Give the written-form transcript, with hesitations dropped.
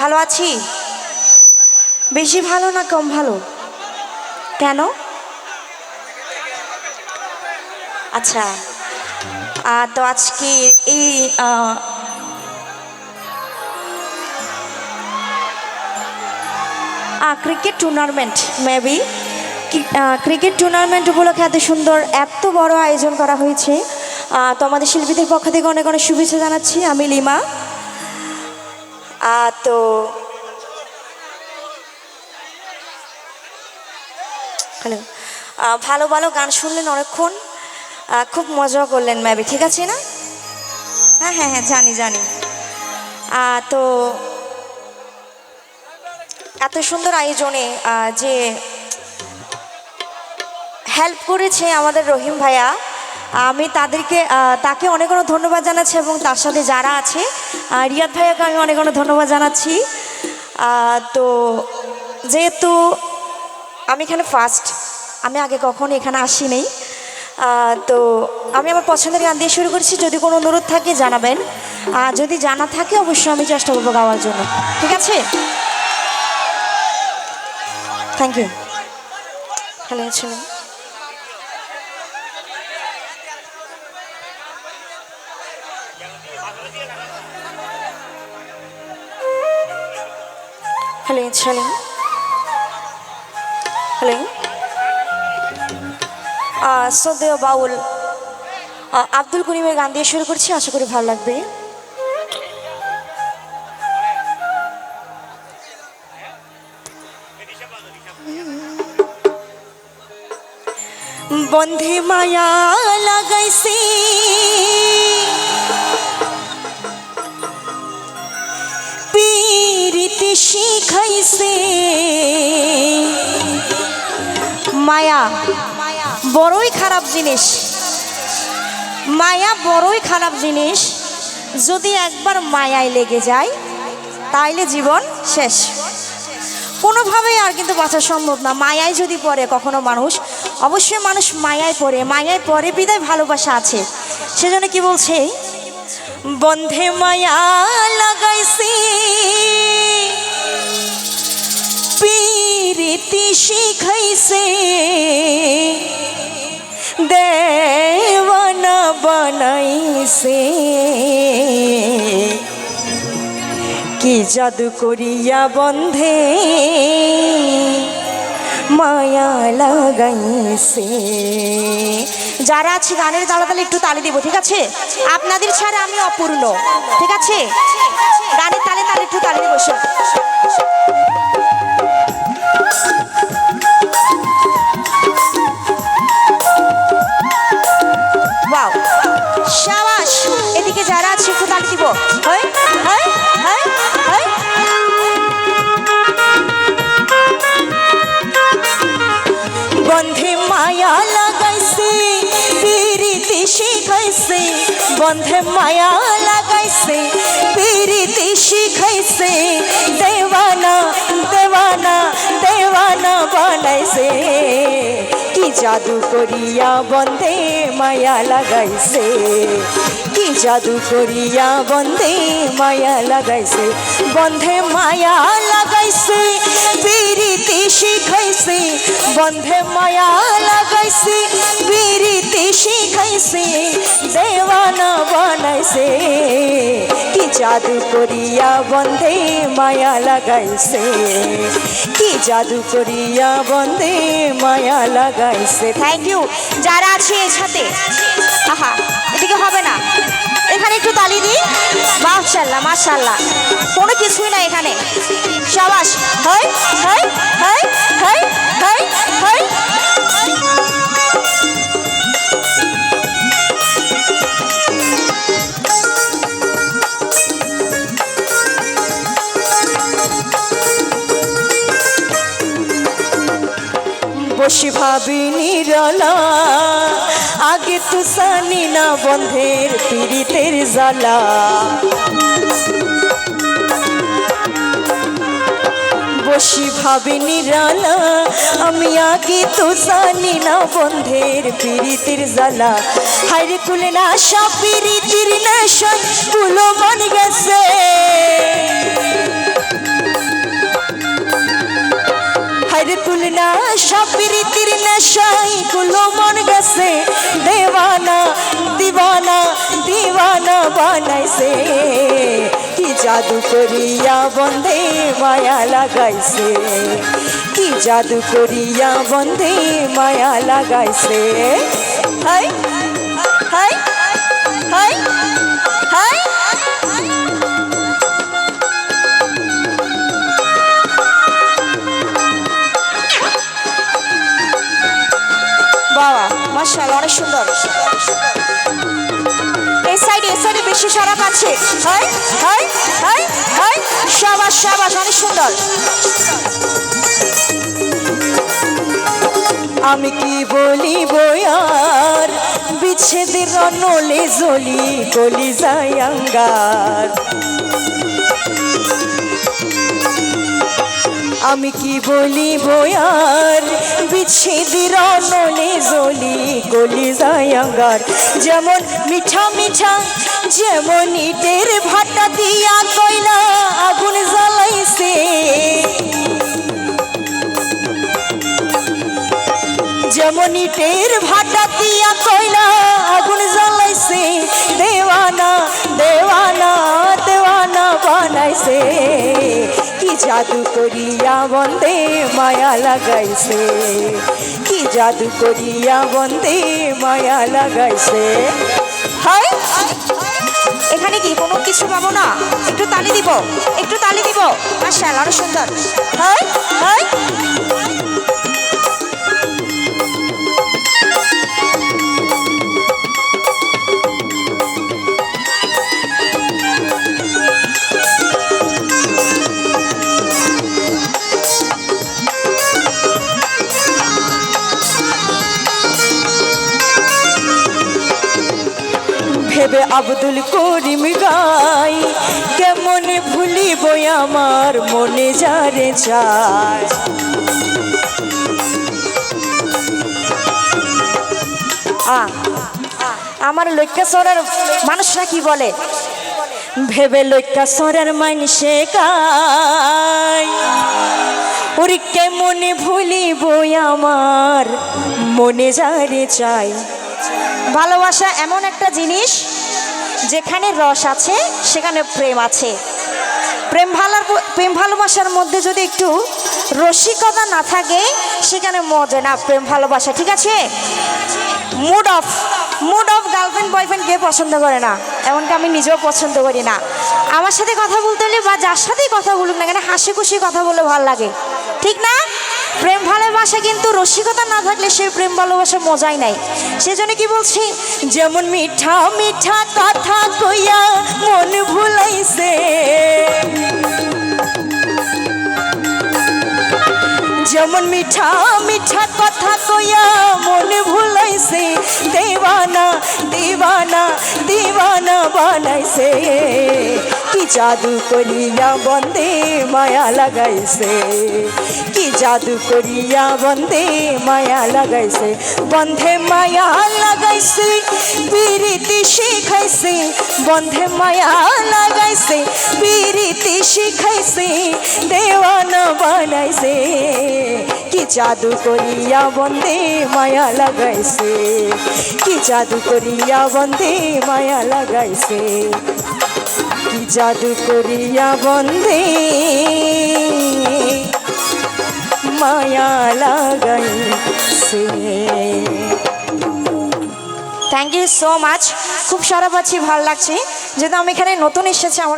ভালো আছি। বেশি ভালো না কম ভালো? কেন? আচ্ছা, তো আজকে এই cricket tournament maybe cricket tournament উপলক্ষে এত সুন্দর এত বড় আয়োজন করা হয়েছে। তো আমাদের শিল্পীদের পক্ষ থেকে অনেক অনেক শুভেচ্ছা জানাচ্ছি। আমি লিমা। তো হ্যালো, ভালো ভালো গান শুনলেন অনেকক্ষণ, খুব মজা করলেন মেবি, ঠিক আছে না? হ্যাঁ হ্যাঁ হ্যাঁ, জানি জানি। তো এত সুন্দর আয়োজনে যে হেল্প করেছে আমাদের রহিম ভাইয়া, আমি তাকে অনেক অনেক ধন্যবাদ জানাচ্ছি এবং তার সাথে যারা আছে রিয়াদ ভাইয়াকে আমি অনেক অনেক ধন্যবাদ জানাচ্ছি। তো যেহেতু আমি এখানে ফার্স্ট, আমি আগে কখনো এখানে আসিনি, তো আমি আমার পছন্দের গান দিয়ে শুরু করছি। যদি কোনো অনুরোধ থাকে জানাবেন, যদি জানা থাকে অবশ্যই আমি চেষ্টা করবো গাওয়ার জন্য, ঠিক আছে? Thank you. হ্যালো ছিল হ্যালো ছিল হ্যালো শ্রদ্ধেয় বাউল আব্দুল করিমের গান দিয়ে শুরু করছি, আশা করি ভালো লাগবে। বন্ধে মায়া লাগাইছি পীরিতি শিখাইছে, মায়া বড়ই খারাপ জিনিস, মায়া বড়ই খারাপ জিনিস। যদি একবার মায়ায় লেগে যায় তাইলে জীবন শেষ, কোনোভাবেই আর কিন্তু বাঁচা সম্ভব না। মায়ায় যদি পড়ে কখনো মানুষ, অবশ্যই মানুষ মায়ায় পড়ে বিদায় ভালোবাসা আছে। সেজন্য কি বলছে, বন্ধে মায়া লাগাইছি পীরিতি শিখাইছে, দেওয়ানা বানাইছে, কি জাদু করিয়া বন্ধে মায়া লাগাইছে। যারা আছে গানের তালে একটু তালি দিব, ঠিক আছে? আপনাদের ছাড়া আমি অপূর্ণ, ঠিক আছে? গানের তালে একটু তালি দিব। ওয়াও, শাবাশ। এদিকে যারা আছে একটু তালি দিব। হয় হয় হয় হয়। বন্ধে মায়া লাগাইছে পীরিতি শিখাইছে, বন্ধে মায়া লাগাইছে পীরিতি শিখাইছে, দেওয়ানা দেওয়ানা দেওয়ানা বানাইছে, কি জাদু করিয়া বন্ধে মায়া লাগাইছে, কি জাদু করিয়া বন্ধে মায়া লাগাইছে, বন্ধে মায়া লাগাইছে পীরিতি শিখাইছে, বন্ধে মায়া লাগাইছে পীরিতি শিখাইছে, দেওয়ানা বানাইছে, কি জাদু করিয়া বন্ধে মায়া লাগাইছে, কি জাদু করিয়া বন্ধে মায়া লাগাইছে। Thank you. যারা আছে এর সাথে, আহা এদিকে হবে না, এখানে একটু তালি দিই। মাশাআল্লাহ মাশাআল্লাহ, কোনো কিছুই না এখানে। শাবাশ। হয় হয় হয় হয় হয় হয়। বসি ভাবি নিরালা, আগে তো জানি না বন্ধের পীড়িতের জ্বালা, বসি ভাবি নিরালা, আমি আগে তো জানি না বন্ধের পীড়িতের জ্বালা, হাইরে কুলে না সব পীড়িতির নেশায় কুলো মন গেছে, সব প্রীতির নেশাই গুলো মন গেছে দেওয়ানা দিওয়ানা দিওয়ানা বানাইছে কি জাদু করিয়া বন্ধে মায়া লাগাইছে কি জাদু করিয়া বন্ধে মায়া লাগাইছে হাই হাই হাই হাই বাবা মাশাআল্লাহ অনেক সুন্দর এই সাইডে বেশি সারা পাচ্ছে হাই হাই হাই হাই শাবাশ শাবাশ অনেক সুন্দর আমি কি বলিব আর বিচ্ছেদের রনলে জলি গলি যায় আঙ্গার আমি কি বলিব আর বিচ্ছেদের রনলে জলি গলি যায় আঙ্গার যেমন মিঠা মিঠা যেমন ইটের ভাটা দিয়া কয়লা আগুন জ্বালাইছে যেমন ইটের ভাটা দিয়া কয়লা আগুন জ্বালাইছে দেওয়ানা দেওয়ানা দেওয়ানা বানাইছে কি জাদু করিয়া বন্দে মায়া লাগাইছে কি জাদু করিয়া বন্দে মায়া লাগাইছে হাই এখানে কি কোনো কিছু পাবো না একটু তালি দিব মাশাআল্লাহ অনেক সুন্দর হাই হাই ভেবে আব্দুল করিম গাই কেমন ভুলিব আমার মনে যারে চায় আমার লক্ষ্যেশ্বরের মানুষরা কি বলে ভেবে লক্ষ্যেশ্বরের মানুষে গাই ওরে কেমন ভুলিব আমার মনে যারে চাই ভালোবাসা এমন একটা জিনিস যেখানে রস আছে সেখানে প্রেম আছে প্রেম ভালোবাসার মধ্যে যদি একটু রসিকতা না থাকে সেখানে মজা না প্রেম ভালোবাসা ঠিক আছে মুড অফ গার্লফ্রেন্ড বয়ফ্রেন্ড কে পছন্দ করে না এমনকি আমি নিজেও পছন্দ করি না আমার সাথে কথা বলতে হলে বা যার সাথেই কথা বলুক না কেন হাসি খুশি কথা বলে ভালো লাগে ঠিক না প্রেম ভালোবাসা কিন্তু রসিকতা না থাকলে সেই প্রেম ভালোবাসা মজাই নাই সেজন্য কি বলছি যেমন মিঠা মিঠা কথা কইয়া মন ভুলাইছে যেমন মিঠা মিঠা কথা কইয়া মন ভুলাইছে দেওয়ানা দিওয়ানা দিওয়ানা বানাইছে কি জাদু করিয়া বন্দে মায়া লাগাইছে কি জাদু করিয়া বন্দে মায়া লাগাইছে বন্ধে মায়া লাগাইছে প্রীতি শিখাইছে বন্ধে মায়া লাগাইছে প্রীতি শিখাইছে দেওয়ানা বানাইছে কি জাদু করিয়া বন্দে মায়া লাগাইছে কি জাদু করিয়া বন্দে মায়া লাগাইছে কি জাদু করিয়া বন্দে মায়া লাগাইছে থ্যাংক ইউ সো মাচ খুব সারা পাচ্ছি ভালো লাগছে যেহেতু আমি এখানে নতুন এসেছি আমার